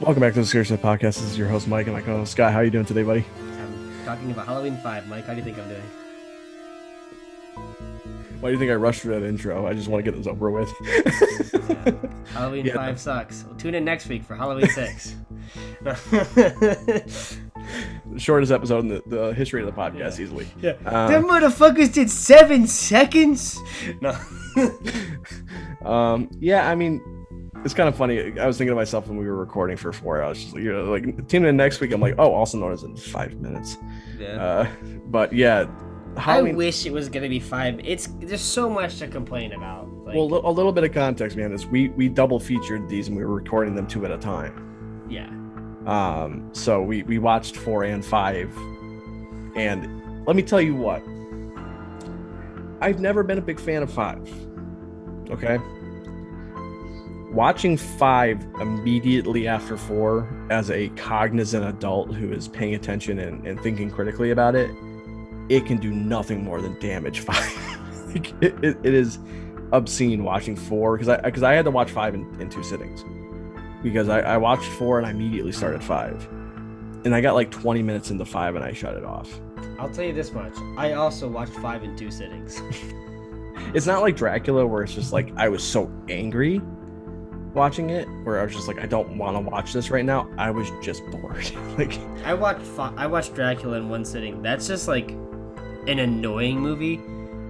Welcome back to the Scarcity Podcast. This is your host, Mike, and my co-host, Scott. How are you doing today, buddy? I'm talking about Halloween 5. Mike, how do you think I'm doing? Why do you think I rushed through that intro? I just want to get this over with. Yeah. Halloween 5 sucks. Well, tune in next week for Halloween 6. Shortest episode in the history of the podcast, easily. Yeah. Them motherfuckers did 7 seconds? No. Yeah, I mean, it's kind of funny. I was thinking to myself when we were recording for 4 hours, just like tune in next week. I'm like, oh, also known as in 5 minutes. Yeah. But yeah, Halloween... I wish it was gonna be 5. There's so much to complain about. Like... Well, a little bit of context, man, is we double featured these and we were recording them 2 at a time. Yeah. So we watched 4 and 5, and let me tell you what, I've never been a big fan of 5. Okay. Watching 5 immediately after 4 as a cognizant adult who is paying attention and thinking critically about it, it can do nothing more than damage 5. Like, it is obscene watching 4 because I had to watch 5 in 2 sittings because I watched 4 and I immediately started 5, and I got like 20 minutes into 5 and I shut it off. I'll tell you this much: I also watched 5 in 2 sittings. It's not like Dracula where it's just like I was so angry watching it where I was just like, I don't want to watch this right now. I was just bored. Like I watched Dracula in 1 sitting. That's just like an annoying movie.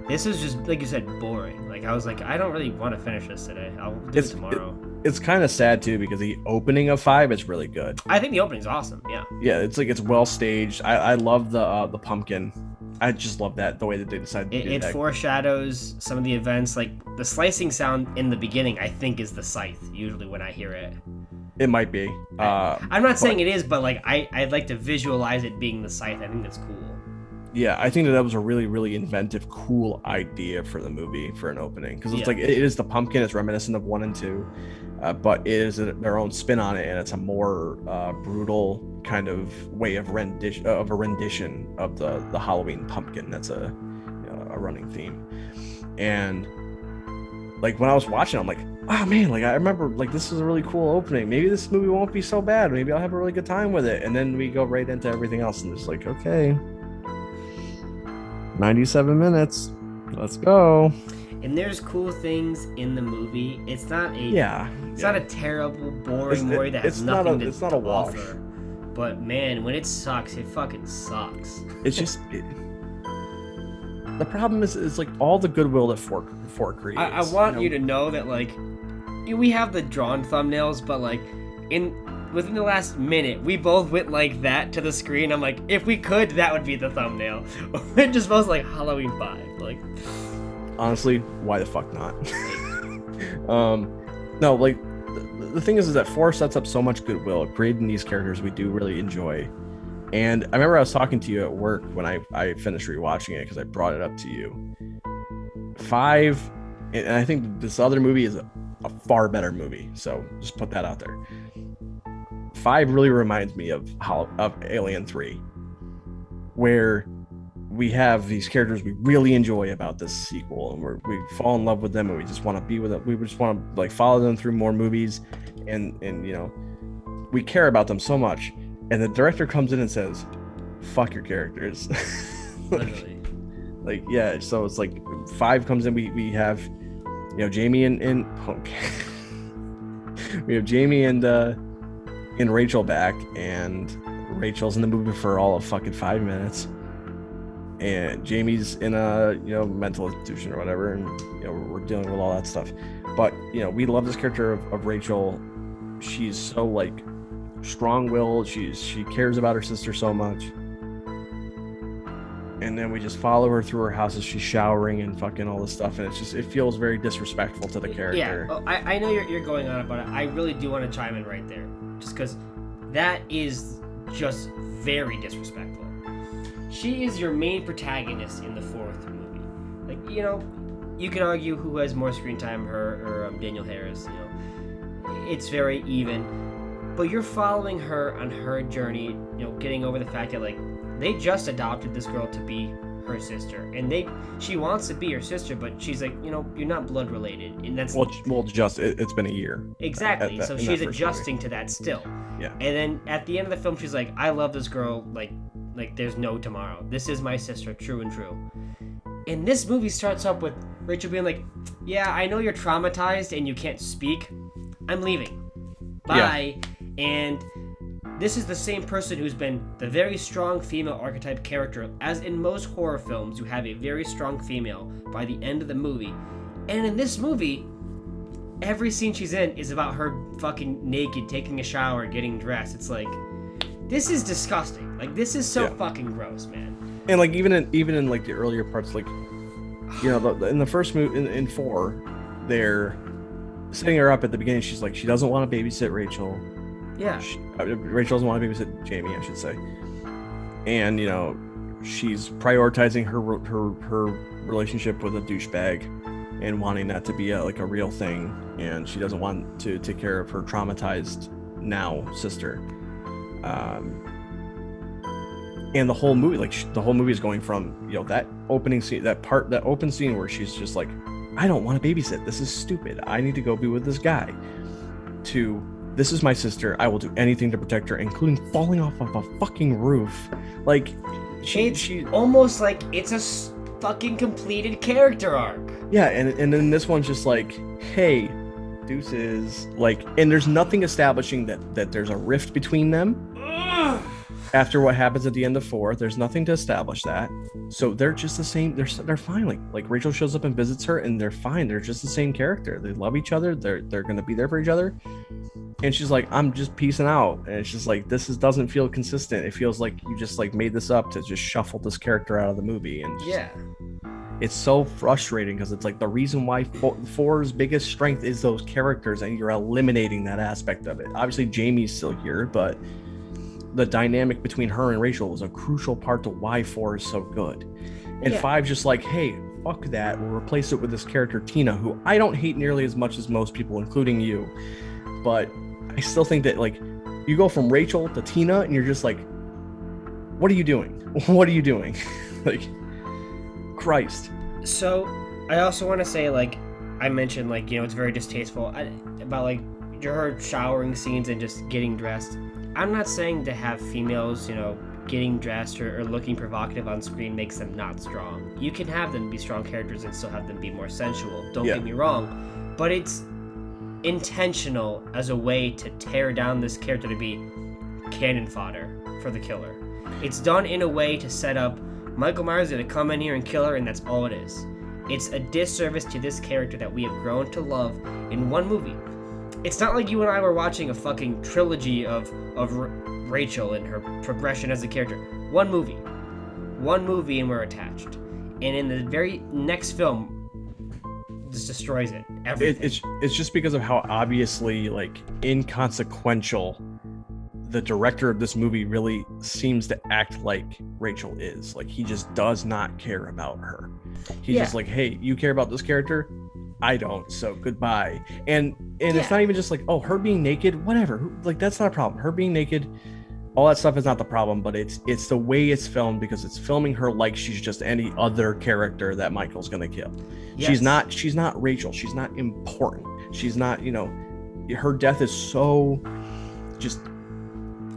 This is just, like you said, boring. Like I was like, I don't really want to finish this today. I'll do it tomorrow. It's kind of sad too because the opening of 5 is really good. I think the opening's awesome. Yeah. Yeah, it's well staged. I love the pumpkin. I just love that, the way that they decided to do that. It foreshadows some of the events, like the slicing sound in the beginning, I think is the scythe, usually when I hear it. It might be. I'm not saying it is, but like I'd like to visualize it being the scythe. I think that's cool. Yeah, I think that was a really, really inventive, cool idea for the movie, for an opening. Because it's like, it is the pumpkin, it's reminiscent of 1 and 2, but it is their own spin on it, and it's a more brutal kind of way of rendition of the Halloween pumpkin. That's a running theme. And like when I was watching, I'm like, oh man, like I remember like this is a really cool opening. Maybe this movie won't be so bad. Maybe I'll have a really good time with it. And then we go right into everything else, and it's like, okay, 97 minutes, let's go. And there's cool things in the movie. It's not a terrible, boring movie that has nothing to offer. But man, when it sucks, it fucking sucks. It's just the problem is like all the goodwill that 4 creates. I want you to know that like we have the drawn thumbnails, but like within the last minute, we both went like that to the screen. I'm like, if we could, that would be the thumbnail. It just was like Halloween 5. Like, honestly, why the fuck not? No, like the thing is that 4 sets up so much goodwill, creating these characters we do really enjoy. And I remember I was talking to you at work when I finished rewatching it because I brought it up to you. 5, and I think this other movie is a far better movie. So just put that out there. 5 really reminds me of Alien 3, where we have these characters we really enjoy about this sequel, and we fall in love with them, and we just want to be with them. We just want to like follow them through more movies, and we care about them so much. And the director comes in and says, "Fuck your characters." Literally. Like yeah, so it's like 5 comes in. We have Jamie and we have Jamie and Rachel back, and Rachel's in the movie for all of fucking 5 minutes, and Jamie's in a mental institution or whatever, and we're dealing with all that stuff. But we love this character of Rachel. She's so like strong-willed. She cares about her sister so much, and then we just follow her through her house as she's showering and fucking all this stuff, and it feels very disrespectful to the character. Yeah, I know you're going on about it. I really do want to chime in right there, just because that is just very disrespectful. She is your main protagonist in the 4th movie. Like, you can argue who has more screen time, her or Daniel Harris. It's very even. But you're following her on her journey, getting over the fact that like they just adopted this girl to be her sister, and she wants to be her sister, but she's like, you know, you're not blood related, and that's just it's been a year. Exactly. So she's adjusting to that still. Yeah. And then at the end of the film, she's like, I love this girl like there's no tomorrow. This is my sister, true and true. And this movie starts up with Rachel being like, yeah, I know you're traumatized and you can't speak. I'm leaving. Bye. Yeah. And this is the same person who's been the very strong female archetype character. As in most horror films, you have a very strong female by the end of the movie. And in this movie, every scene she's in is about her fucking naked, taking a shower, getting dressed. It's like, this is disgusting. Like, this is so fucking gross, man. And like even in like the earlier parts, like, you know, in the first movie in 4, they're setting her up at the beginning. She's like, she doesn't want to babysit Rachel. Yeah. Rachel doesn't want to babysit Jamie, I should say. And, you know, she's prioritizing her relationship with a douchebag and wanting that to be a real thing. And she doesn't want to take care of her traumatized now sister. And the whole movie, the whole movie is going from, you know, that opening scene, that open scene where she's just like, I don't want to babysit. This is stupid. I need to go be with this guy. To, this is my sister. I will do anything to protect her, including falling off of a fucking roof. Like, she almost like it's a fucking completed character arc. Yeah, and then this one's just like, hey, deuces. Like, and there's nothing establishing that there's a rift between them. After what happens at the end of 4, there's nothing to establish that. So they're just the same. They're fine. Like Rachel shows up and visits her, and they're fine. They're just the same character. They love each other. They're gonna be there for each other. And she's like, I'm just peacing out. And it's just like, doesn't feel consistent. It feels like you just like made this up to just shuffle this character out of the movie. And just, it's so frustrating because it's like the reason why 4's biggest strength is those characters, and you're eliminating that aspect of it. Obviously, Jamie's still here, but the dynamic between her and Rachel is a crucial part to why 4 is so good. And 5's just like, hey, fuck that. We'll replace it with this character, Tina, who I don't hate nearly as much as most people, including you. But I still think that, like, you go from Rachel to Tina, and you're just like, what are you doing? What are you doing? Like, Christ. So, I also want to say, like, I mentioned, like, you know, it's very distasteful about, like, her showering scenes and just getting dressed. I'm not saying to have females, you know, getting dressed or looking provocative on screen makes them not strong. You can have them be strong characters and still have them be more sensual. Don't get me wrong. But it's intentional as a way to tear down this character to be cannon fodder for the killer. It's done in a way to set up Michael Myers is going to come in here and kill her, and that's all it is. It's a disservice to this character that we have grown to love in one movie. It's not like you and I were watching a fucking trilogy of Rachel and her progression as a character. One movie and we're attached. And in the very next film, just destroys it. Everything. It's just because of how obviously, like, inconsequential the director of this movie really seems to act like Rachel is. Like, he just does not care about her. He's just like, hey, you care about this character? I don't, so goodbye. And it's not even just like, oh, her being naked, whatever. Like, that's not a problem. Her being naked, all that stuff is not the problem, but it's the way it's filmed, because it's filming her like she's just any other character that Michael's gonna kill. Yes. She's not Rachel. She's not important. She's not, you know, her death is so just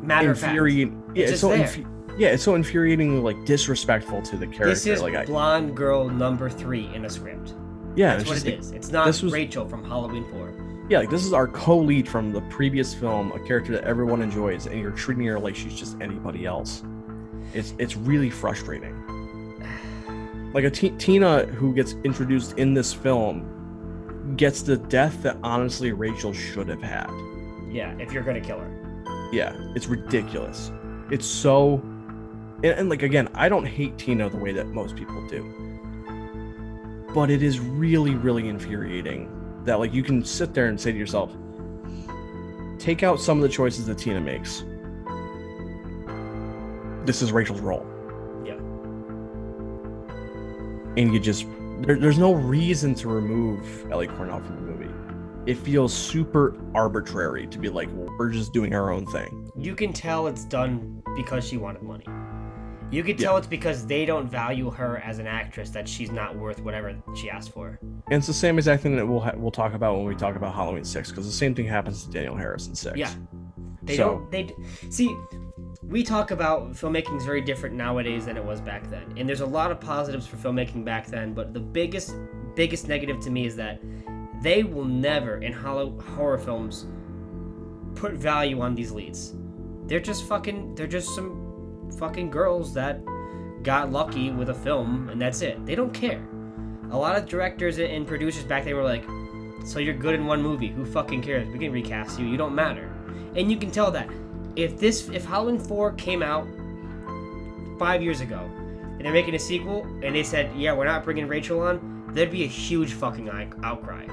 matter infuriating. Yeah, it's so it's so infuriatingly, like, disrespectful to the character. This is like, blonde girl number 3 in a script. Yeah, that's what it is. It's not Rachel from Halloween 4. Yeah, like, this is our co-lead from the previous film, a character that everyone enjoys, and you're treating her like she's just anybody else. It's really frustrating. Like, a Tina who gets introduced in this film gets the death that honestly Rachel should have had. Yeah, if you're gonna kill her. Yeah, it's ridiculous. It's so, and like, again, I don't hate Tina the way that most people do. But it is really, really infuriating that, like, you can sit there and say to yourself, take out some of the choices that Tina makes. This is Rachel's role. Yeah. And you just, there's no reason to remove Ellie Cornell from the movie. It feels super arbitrary to be like, well, we're just doing our own thing. You can tell it's done because she wanted money. You could tell it's because they don't value her as an actress, that she's not worth whatever she asked for. And it's the same exact thing that we'll talk about when we talk about Halloween 6, because the same thing happens to Danielle Harris in 6. Yeah. See, we talk about filmmaking is very different nowadays than it was back then. And there's a lot of positives for filmmaking back then, but the biggest negative to me is that they will never, in horror films, put value on these leads. They're just some fucking girls that got lucky with a film, and that's it. They don't care. A lot of directors and producers back then were like, so you're good in one movie, who fucking cares? We can recast you don't matter. And you can tell that if Halloween 4 came out 5 years ago and they're making a sequel and they said, yeah, we're not bringing Rachel on, there'd be a huge fucking outcry.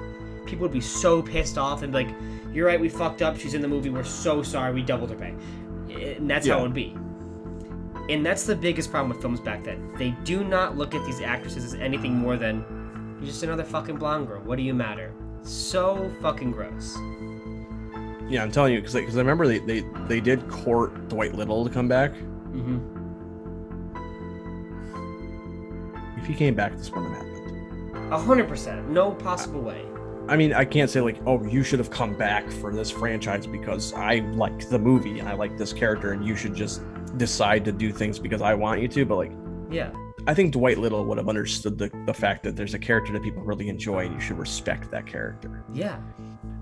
People would be so pissed off and be like, you're right, we fucked up, she's in the movie, we're so sorry, we doubled her pay. And that's how it would be. And that's the biggest problem with films back then. They do not look at these actresses as anything more than, you're just another fucking blonde girl. What do you matter? So fucking gross. Yeah, I'm telling you, because I remember they did court Dwight Little to come back. Mm-hmm. If he came back, this wouldn't have happened. 100%. No possible way. I mean, I can't say like, oh, you should have come back for this franchise because I like the movie and I like this character and you should just decide to do things because I want you to. But like, yeah, I think Dwight Little would have understood the fact that there's a character that people really enjoy and you should respect that character. Yeah.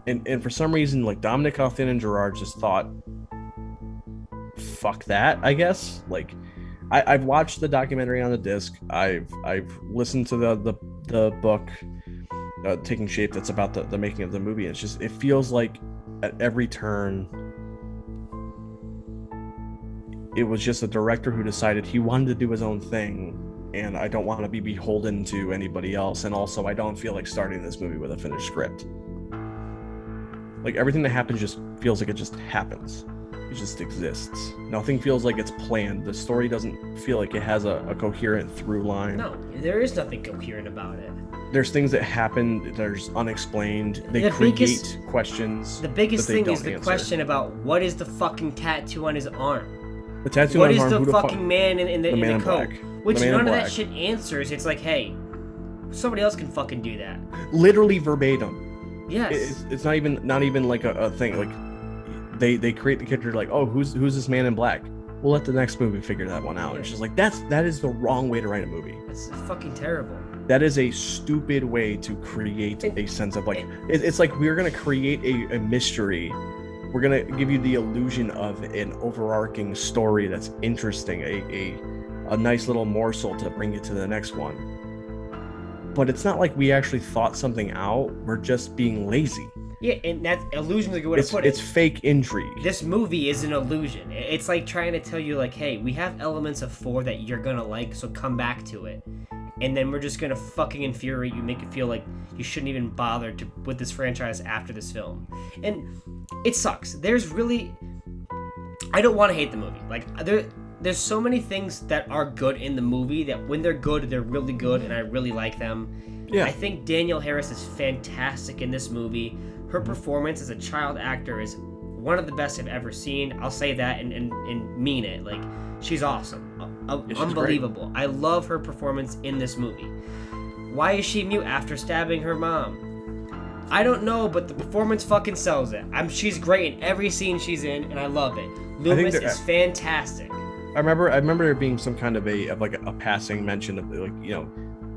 And for some reason, like Dominic Calkins and Gerard just thought, fuck that, I guess. Like, I've watched the documentary on the disc. I've listened to the book Taking Shape that's about the making of the movie. And it's just, it feels like at every turn it was just a director who decided he wanted to do his own thing, and I don't want to be beholden to anybody else, and also I don't feel like starting this movie with a finished script. Like, everything that happens just feels like it just happens. It just exists. Nothing feels like it's planned. The story doesn't feel like it has a coherent through line. No, there is nothing coherent about it. There's things that happen, there's unexplained. They create questions. The biggest thing is the answer. Question about what is the fucking tattoo on his arm? The tattoo what on his is arm, the fucking man in the coat? Which none of that shit answers. It's like, hey, somebody else can fucking do that. Literally verbatim. Yes. It's not even like a thing. Like they create the character like, oh, who's this man in black? We'll let the next movie figure that one out. Yeah. It's just like that is the wrong way to write a movie. It's fucking terrible. That is a stupid way to create a sense of like, it's like we're gonna create a mystery. We're gonna give you the illusion of an overarching story that's interesting, a nice little morsel to bring you to the next one. But it's not like we actually thought something out. We're just being lazy. Yeah, and that illusion is a good way to put it. It's fake intrigue. This movie is an illusion. It's like trying to tell you, like, hey, we have elements of 4 that you're gonna like, so come back to it. And then we're just gonna fucking infuriate you, make it feel like you shouldn't even bother with this franchise after this film. And it sucks. I don't want to hate the movie. Like, there's so many things that are good in the movie that when they're good, they're really good, and I really like them. Yeah. I think Danielle Harris is fantastic in this movie. Her performance as a child actor is one of the best I've ever seen. I'll say that and mean it. Like, she's awesome. She's unbelievable. Great. I love her performance in this movie. Why is she mute after stabbing her mom? I don't know, but the performance fucking sells it. She's great in every scene she's in, and I love it. Loomis is fantastic. I remember there being some kind of a passing mention of, like, you know,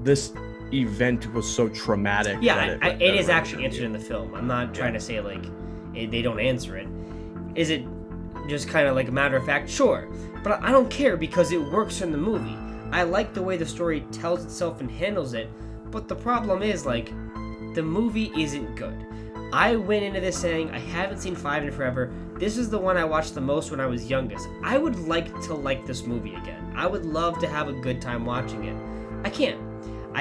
this event was so traumatic. Yeah, it is actually answered in the film. I'm not trying to say like they don't answer it. Is it just kind of like a matter of fact? Sure, but I don't care because it works in the movie. I like the way the story tells itself and handles it, but the problem is, like, the movie isn't good. I went into this saying I haven't seen 5 in forever. This is the one I watched the most when I was youngest. I would like to like this movie again. I would love to have a good time watching it. I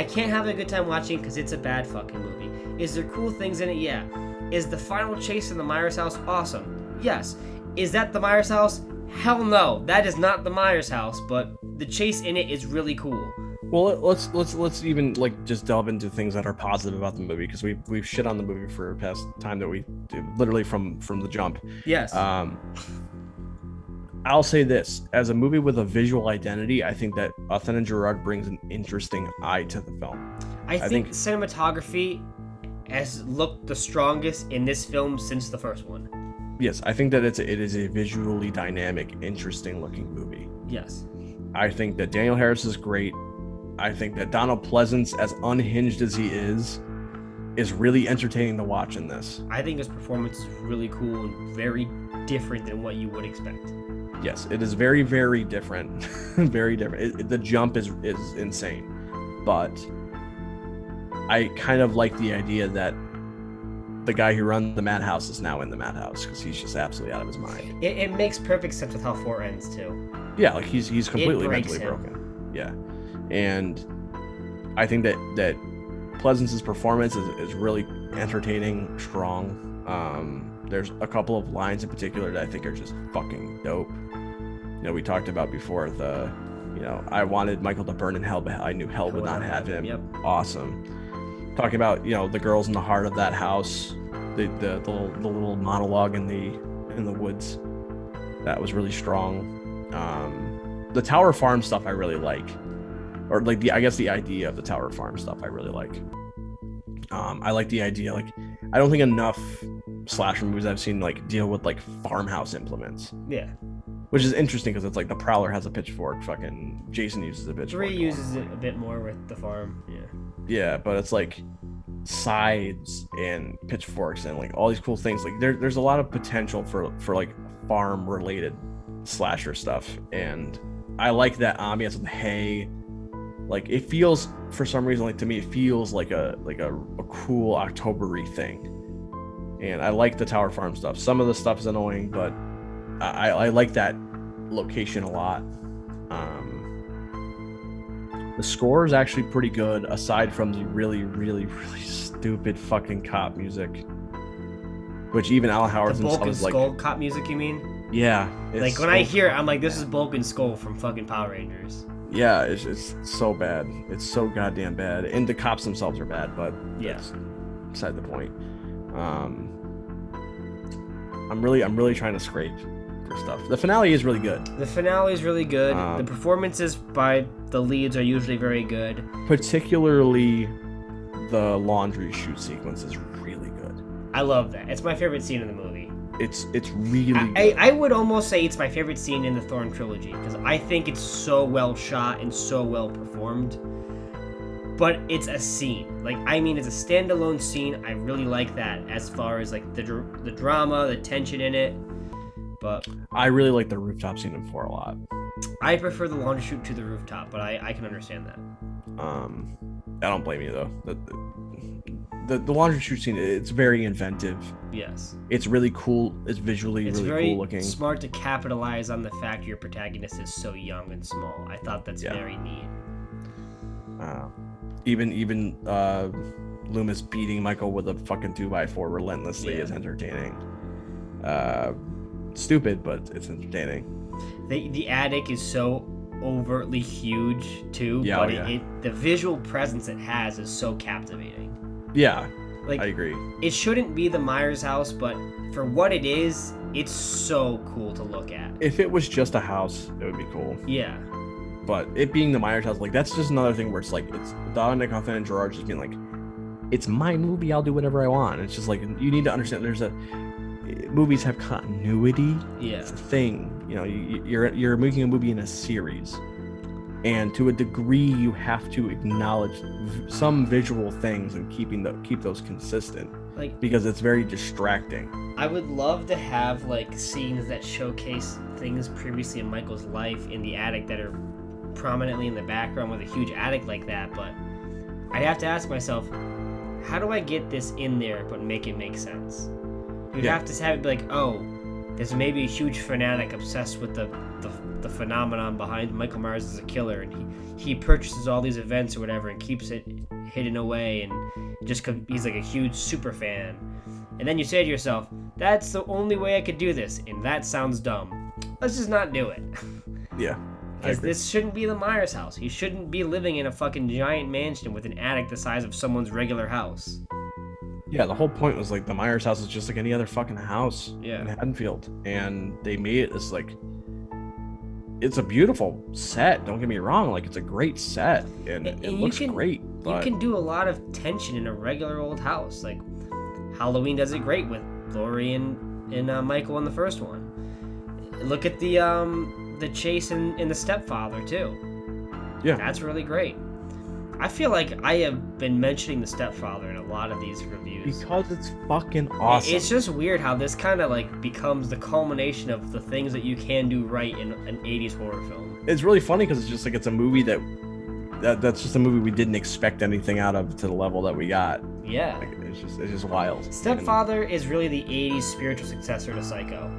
can't have a good time watching it because it's a bad fucking movie. Is there cool things in it? Yeah. Is the final chase in the Myers house awesome? Yes. Is that the Myers house? Hell no. That is not the Myers house, but the chase in it is really cool. Well, let's even like just delve into things that are positive about the movie, because we've shit on the movie for the past time that we do, literally from the jump. Yes. I'll say this, as a movie with a visual identity, I think that Athen and Gerard brings an interesting eye to the film. I think cinematography has looked the strongest in this film since the first one. Yes, I think that it is a visually dynamic, interesting looking movie. Yes. I think that Daniel Harris is great. I think that Donald Pleasance, as unhinged as he is really entertaining to watch in this. I think his performance is really cool and very different than what you would expect. Yes, it is very, very different. Very different. The jump is insane. But I kind of like the idea that the guy who runs the madhouse is now in the madhouse because he's just absolutely out of his mind. It makes perfect sense with how 4 ends too. Yeah, like he's completely mentally broken. Yeah, and I think that Pleasance's performance is really entertaining, strong. There's a couple of lines in particular that I think are just fucking dope. You know, we talked about before I wanted Michael to burn in hell, but I knew hell would not have him. Yep. Awesome. Talking about the girls in the heart of that house, the little monologue in the woods, that was really strong. The Tower Farm stuff I really like, or like the idea of the Tower Farm stuff I really like. I like the idea, like I don't think enough slasher movies I've seen like deal with like farmhouse implements. Yeah. Which is interesting because it's like the Prowler has a pitchfork, fucking Jason uses a pitchfork. 3 uses it a bit more with the farm. Yeah. Yeah, but it's like scythes and pitchforks and like all these cool things. Like there's a lot of potential for like farm related slasher stuff, and I like that ambience of the hay. Like it feels, for some reason, like to me, it feels like a cool October-y thing. And I like the Tower Farm stuff. Some of the stuff is annoying, but I like that location a lot. The score is actually pretty good, aside from the really, really, really stupid fucking cop music, which even Alan Howard himself is like. Skull cop music, you mean? Yeah. Like when I hear it, I'm like, this is Bulk and Skull from fucking Power Rangers. Yeah, it's so bad. It's so goddamn bad, and the cops themselves are bad, but that's beside the point. I'm really trying to scrape for stuff. The finale is really good. The performances by the leads are usually very good. Particularly the laundry shoot sequence is really good. I love that. It's my favorite scene in the movie. It's really good. I would almost say it's my favorite scene in the Thorn trilogy because I think it's so well shot and so well performed. But it's a scene. Like, I mean, it's a standalone scene. I really like that as far as like the drama, the tension in it. But I really like the rooftop scene in 4 a lot. I prefer the laundry chute to the rooftop, but I can understand that. I don't blame you though. The laundry chute scene, it's very inventive. Yes. It's really cool. It's visually really cool looking. It's smart to capitalize on the fact your protagonist is so young and small. I thought that's very neat. Even Loomis beating Michael with a fucking 2x4 relentlessly is entertaining. Stupid, but it's entertaining. The attic is so overtly huge too, but the visual presence it has is so captivating. Yeah, like, I agree. It shouldn't be the Myers house, but for what it is, it's so cool to look at. If it was just a house, it would be cool. Yeah. But it being the Myers house, like that's just another thing where it's like it's Dominic Athen and Gerard just being like, it's my movie, I'll do whatever I want. It's just like you need to understand movies have continuity. Yeah. It's a thing. You're making a movie in a series. And to a degree, you have to acknowledge some visual things and keep those consistent, because it's very distracting. I would love to have scenes that showcase things previously in Michael's life in the attic that are prominently in the background with a huge attic like that. But I'd have to ask myself, how do I get this in there but make it make sense? You'd have to have it be like, oh, there's maybe a huge fanatic obsessed with the phenomenon behind Michael Myers as a killer, and he purchases all these events or whatever and keeps it hidden away, and just he's like a huge super fan. And then you say to yourself, that's the only way I could do this, and that sounds dumb. Let's just not do it. Yeah. Because this shouldn't be the Myers house. He shouldn't be living in a fucking giant mansion with an attic the size of someone's regular house. Yeah, the whole point was the Myers house is just like any other fucking house in Haddonfield, and they made it this it's a beautiful set. Don't get me wrong. Like, it's a great set, and it looks great. But you can do a lot of tension in a regular old house. Like, Halloween does it great with Laurie and Michael in the first one. Look at the chase in The Stepfather too. Yeah, that's really great. I feel like I have been mentioning The Stepfather in a lot of these reviews because it's fucking awesome. It's just weird how this kind of like becomes the culmination of the things that you can do right in an 80s horror film. It's really funny because it's just like it's a movie that's just a movie we didn't expect anything out of to the level that we got. Yeah, like, it's just wild. Stepfather is really the 80s spiritual successor to Psycho.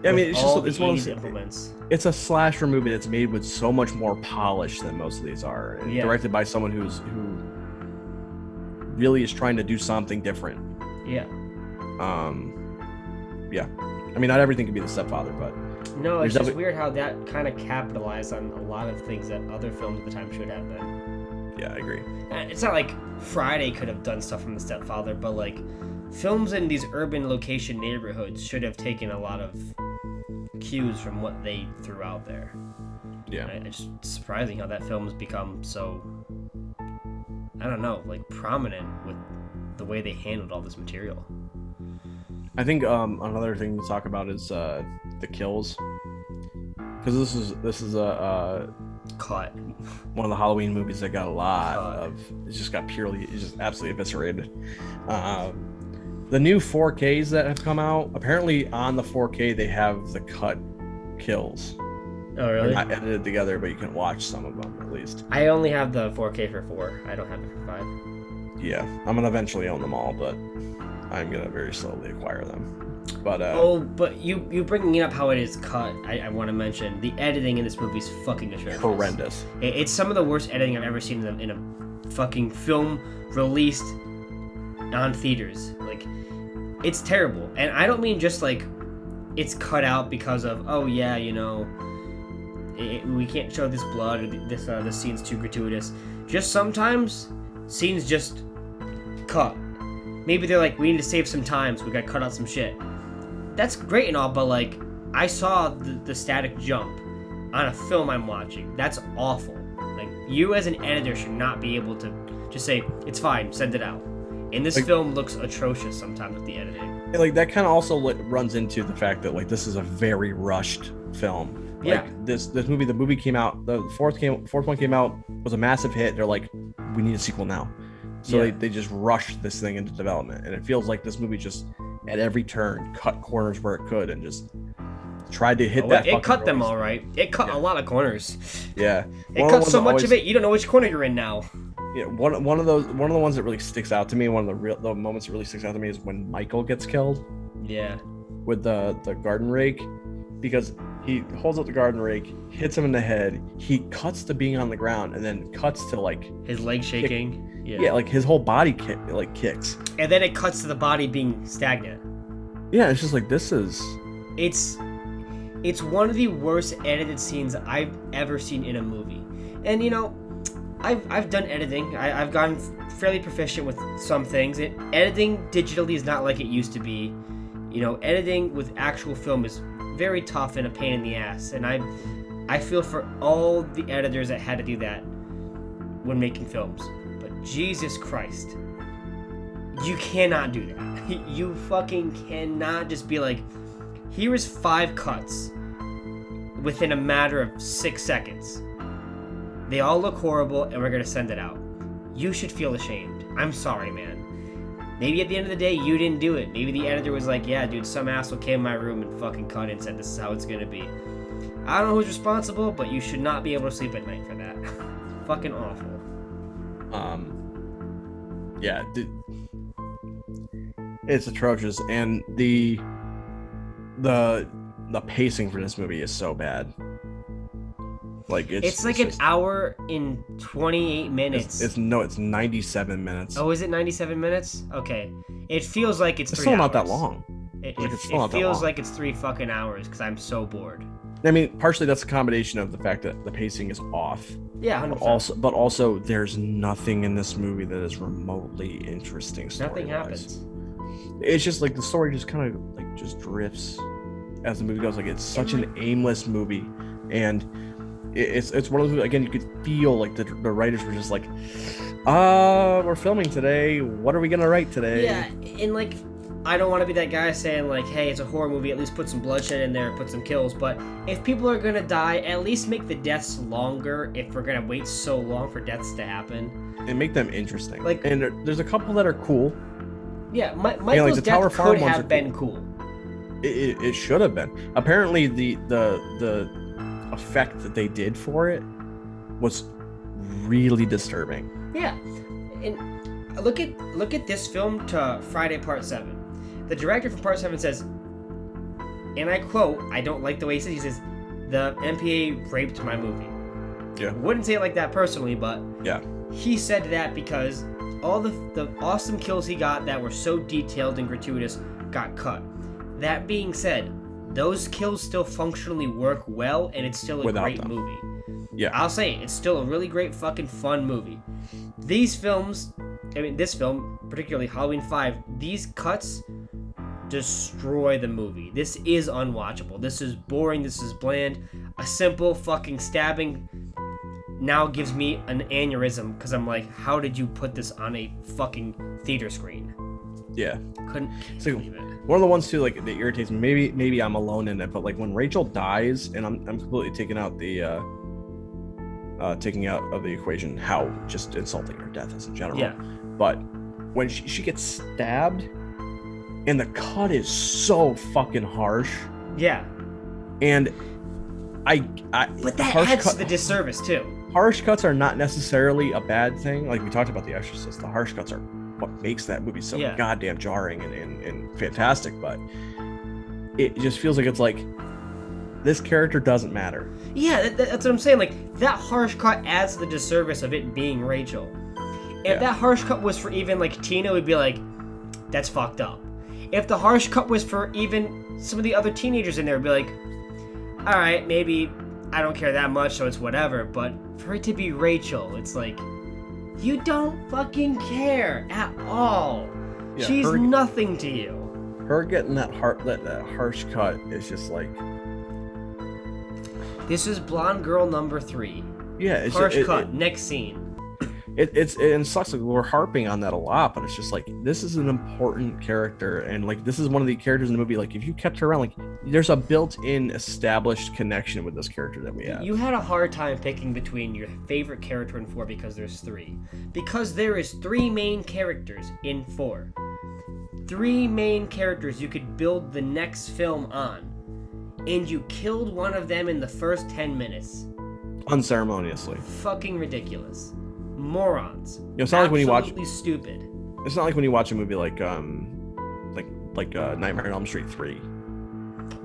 Yeah, I mean, it's all just the it's 80s implements. It's a slasher movie that's made with so much more polish than most of these are, and directed by someone who really is trying to do something different. Yeah. Yeah. I mean, not everything can be The Stepfather, but no, it's just weird how that kind of capitalized on a lot of things that other films at the time should have been. Yeah, I agree. It's not like Friday could have done stuff from The Stepfather, but like films in these urban location neighborhoods should have taken a lot of cues from what they threw out there. Yeah. It's just surprising how that film has become so, I don't know, like prominent with the way they handled all this material. I think another thing to talk about is the kills, because this is a cut one of the Halloween movies that got a lot of it's just absolutely eviscerated. The new 4Ks that have come out, apparently on the 4K they have the cut kills. Oh, really? They're not edited together, but you can watch some of them at least. I only have the 4K for 4. I don't have it for 5. Yeah, I'm gonna eventually own them all, but I'm gonna very slowly acquire them. But but you bringing up how it is cut, I want to mention the editing in this movie is fucking atrocious. Horrendous. It's some of the worst editing I've ever seen in a fucking film released on theaters. Like, it's terrible, and I don't mean just like it's cut out because of we can't show this blood or this scene's too gratuitous. Just sometimes scenes just cut. Maybe they're like, we need to save some time, so we gotta cut out some shit. That's great and all, but like, I saw the static jump on a film I'm watching. That's awful. Like, you as an editor should not be able to just say, it's fine, send it out. And this film looks atrocious sometimes with the editing. Like, that kind of also runs into the fact that like this is a very rushed film. Like, this movie, the movie came out, the fourth one came out, was a massive hit. They're like, we need a sequel now. So they just rushed this thing into development, and it feels like this movie just at every turn cut corners where it could and just tried to hit that. It cut them all right. It cut a lot of corners. Yeah, it cut so much of it you don't know which corner you're in now. Yeah, one of the ones that really sticks out to me, one of the moments that really sticks out to me is when Michael gets killed. Yeah, with the garden rake, because he holds up the garden rake, hits him in the head. He cuts to being on the ground, and then cuts to like his leg shaking. Yeah, like his whole body kicks. And then it cuts to the body being stagnant. Yeah, it's just like this is. It's one of the worst edited scenes I've ever seen in a movie. And I've done editing. I've gotten fairly proficient with some things. Editing digitally is not like it used to be. Editing with actual film is very tough and a pain in the ass. And I feel for all the editors that had to do that when making films. But Jesus Christ, you cannot do that. You fucking cannot just be like, here is 5 cuts within a matter of 6 seconds. They all look horrible, and we're gonna send it out. You should feel ashamed. I'm sorry, man. Maybe at the end of the day, you didn't do it. Maybe the editor was like, yeah, dude, some asshole came in my room and fucking cut it and said this is how it's gonna be. I don't know who's responsible, but you should not be able to sleep at night for that. Fucking awful. Yeah, it's atrocious, and the pacing for this movie is so bad. Like it's like an hour and 28 minutes. It's 97 minutes. Oh, is it 97 minutes? Okay, it feels like it's 3 still hours. Not that long. It feels like it's 3 fucking hours because I'm so bored. I mean, partially that's a combination of the fact that the pacing is off. Yeah, 100%. But also there's nothing in this movie that is remotely interesting. Nothing happens. It's just like the story just kind of like just drifts as the movie goes. Like it's such an aimless movie And it's one of those, again, you could feel like the writers were just like, we're filming today. What are we gonna write today? Yeah, and like, I don't want to be that guy saying like, hey, it's a horror movie, at least put some bloodshed in there, put some kills. But if people are gonna die, at least make the deaths longer. If we're gonna wait so long for deaths to happen, and make them interesting. Like, and there's a couple that are cool. Yeah, Michael's death could have been cool. It should have been. Apparently, the effect that they did for it was really disturbing. Yeah, and look at this film to Friday Part 7. The director from Part 7 says, and I quote, I don't like the way he says, the MPA raped my movie. Yeah. Wouldn't say it like that personally, but yeah, he said that because all the awesome kills he got that were so detailed and gratuitous got cut. That being said, those kills still functionally work well, and it's still a great movie. Yeah. I'll say it, it's still a really great fucking fun movie. These films, I mean this film, particularly Halloween 5, these cuts destroy the movie. This is unwatchable. This is boring. This is bland. A simple fucking stabbing now gives me an aneurysm because I'm like, how did you put this on a fucking theater screen? Yeah. Couldn't believe it. One of the ones too, like, that irritates me. Maybe I'm alone in it, but like when Rachel dies, and I'm completely taking out of the equation how just insulting her death is in general. Yeah. But when she gets stabbed, and the cut is so fucking harsh. Yeah. And but that adds to the disservice too. Harsh cuts are not necessarily a bad thing. Like we talked about The Exorcist, the harsh cuts are what makes that movie so goddamn jarring and fantastic. But it just feels like it's like this character doesn't matter. Yeah, that's what I'm saying. Like, that harsh cut adds to the disservice of it being Rachel. If that harsh cut was for even like Tina, we'd be like, that's fucked up. If the harsh cut was for even some of the other teenagers in there, we'd be like, all right, maybe I don't care that much, so it's whatever. But for it to be Rachel, it's like, you don't fucking care at all. Yeah, she's nothing to you. Her getting that harsh cut is just like, this is blonde girl number 3. Yeah, it's harsh cut. Next scene. It sucks. Like, we're harping on that a lot, but it's just like, this is an important character, and like this is one of the characters in the movie. Like, if you kept her around, like, there's a built-in established connection with this character that we have. You had a hard time picking between your favorite character in 4 because there's 3. Because there is 3 main characters in 4. 3 main characters you could build the next film on, and you killed one of them in the first 10 minutes. Unceremoniously. Fucking ridiculous. Morons. You know, it's not like when you watch. Absolutely stupid. It's not like when you watch a movie like Nightmare on Elm Street 3,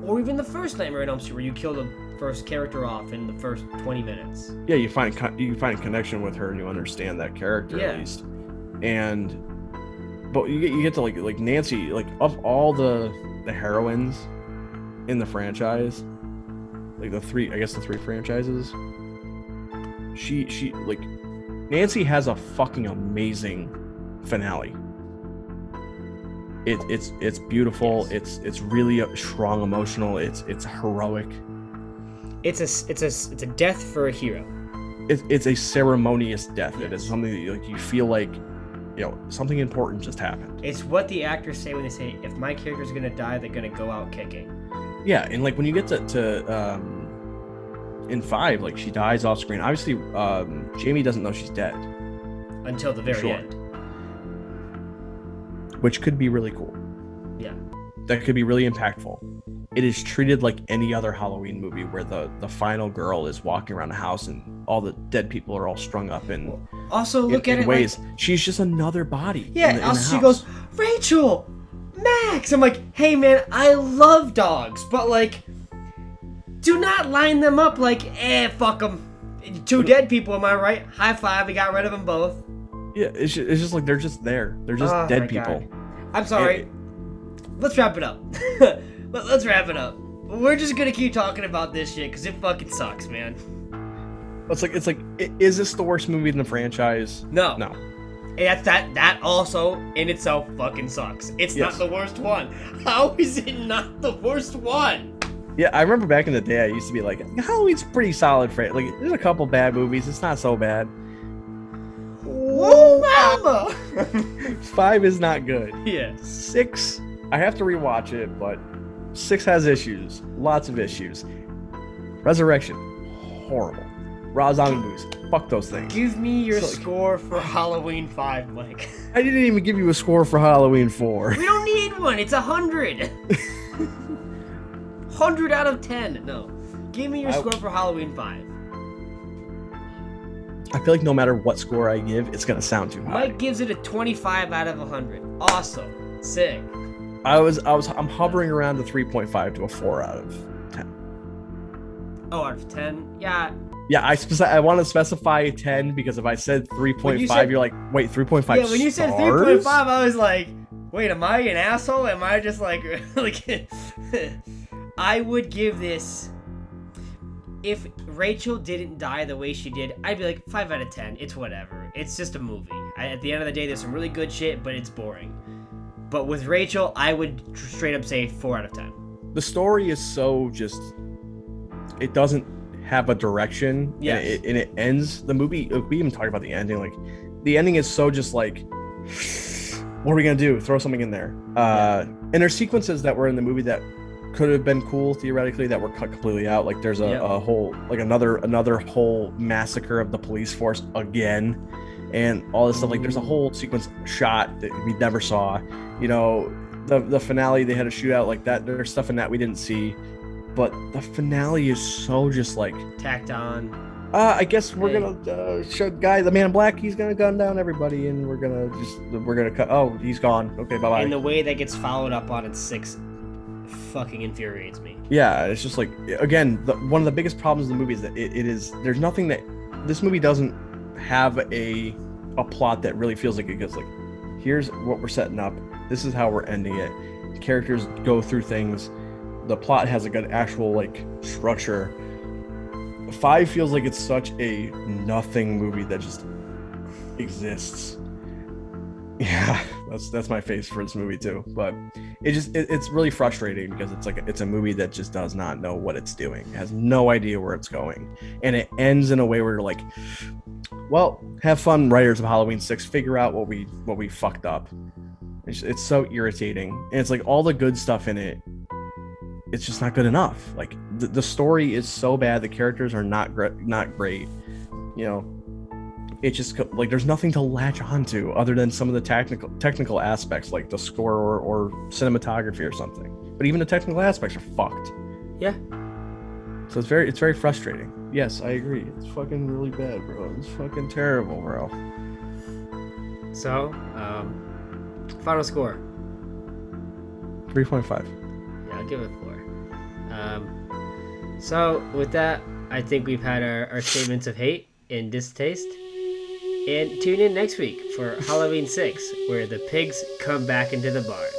or even the first Nightmare on Elm Street, where you kill the first character off in the first 20 minutes. Yeah, you find a connection with her and you understand that character at least. But you get to like Nancy, like, of all the heroines in the franchise, like the 3 franchises, she like, Nancy has a fucking amazing finale. It's beautiful. Yes. It's really strong, emotional. It's heroic. It's a death for a hero. It's a ceremonious death. Yes. It is something that you feel like, something important just happened. It's what the actors say when they say, if my character's gonna die, they're gonna go out kicking. Yeah, and like when you get to in 5, like, she dies off screen. Obviously, Jamie doesn't know she's dead until the very end, which could be really cool. Yeah, that could be really impactful. It is treated like any other Halloween movie where the final girl is walking around the house and all the dead people are all strung up in also look at it ways. Like, she's just another body. Yeah, also she goes, Rachel, Max. I'm like, hey man, I love dogs, but like, do not line them up like, fuck them. 2 dead people, am I right? High five, we got rid of them both. Yeah, it's just like, they're just there. They're just dead people. God. I'm sorry. Let's wrap it up. Let's wrap it up. We're just gonna keep talking about this shit because it fucking sucks, man. It's like, is this the worst movie in the franchise? No. And that also in itself fucking sucks. It's not the worst one. How is it not the worst one? Yeah, I remember back in the day, I used to be like, Halloween's pretty solid for it. Like, there's a couple bad movies. It's not so bad. Whoa, mama! 5 is not good. Yeah. 6, I have to rewatch it, but 6 has issues. Lots of issues. Resurrection, horrible. Raw zombie movies, fuck those things. Give me your So, score for Halloween 5, Mike. I didn't even give you a score for Halloween 4. We don't need one. It's 100. 100 out of 10. No. Give me your score for Halloween 5. I feel like no matter what score I give, it's gonna sound too high. Mike gives it a 25 out of 100. Awesome. Sick. I'm hovering around the 3.5 to a 4 out of 10. Oh, out of 10? Yeah. Yeah, I want to specify 10 because if I said 3.5, you're like, wait, 3.5 Yeah, when you said stars? 3.5, I was like, wait, am I an asshole? Am I just like I would give this, if Rachel didn't die the way she did, I'd be like 5 out of 10. It's whatever. It's just a movie. At the end of the day, there's some really good shit, but it's boring. But with Rachel, I would straight up say 4 out of 10. The story is so just, it doesn't have a direction. Yeah. And it ends the movie. We even talked about the ending. Like, the ending is so just like, what are we gonna do? Throw something in there. And there's sequences that were in the movie that could have been cool theoretically that were cut completely out. Like, there's a whole, like another whole massacre of the police force again, and all this stuff. Like, there's a whole sequence shot that we never saw. You know, the finale, they had a shootout like that. There's stuff in that we didn't see. But the finale is so just like tacked on. I guess we're gonna show the man in black. He's gonna gun down everybody, and we're gonna cut. Oh, he's gone. Okay, bye bye. And the way that gets followed up on in 6 fucking infuriates me. Yeah, it's just like, again, one of the biggest problems in the movie is that there's nothing that this movie doesn't have a plot that really feels like it goes like, here's what we're setting up. This is how we're ending it. Characters go through things. The plot has a good actual like structure. 5 feels like it's such a nothing movie that just exists. Yeah, that's my face for this movie too. But it's really frustrating because it's a movie that just does not know what it's doing. It has no idea where it's going, and it ends in a way where you're like, well, have fun, writers of Halloween 6. Figure out what we fucked up. It's so irritating, and it's like all the good stuff in it, it's just not good enough. Like, the story is so bad, the characters are not great. You know, it just like there's nothing to latch onto other than some of the technical aspects, like the score or cinematography or something. But even the technical aspects are fucked. Yeah. So it's very frustrating. Yes, I agree. It's fucking really bad, bro. It's fucking terrible, bro. So, final score. 3.5. Yeah, I'll give it 4. So with that, I think we've had our statements of hate and distaste. And tune in next week for Halloween 6, where the pigs come back into the barn.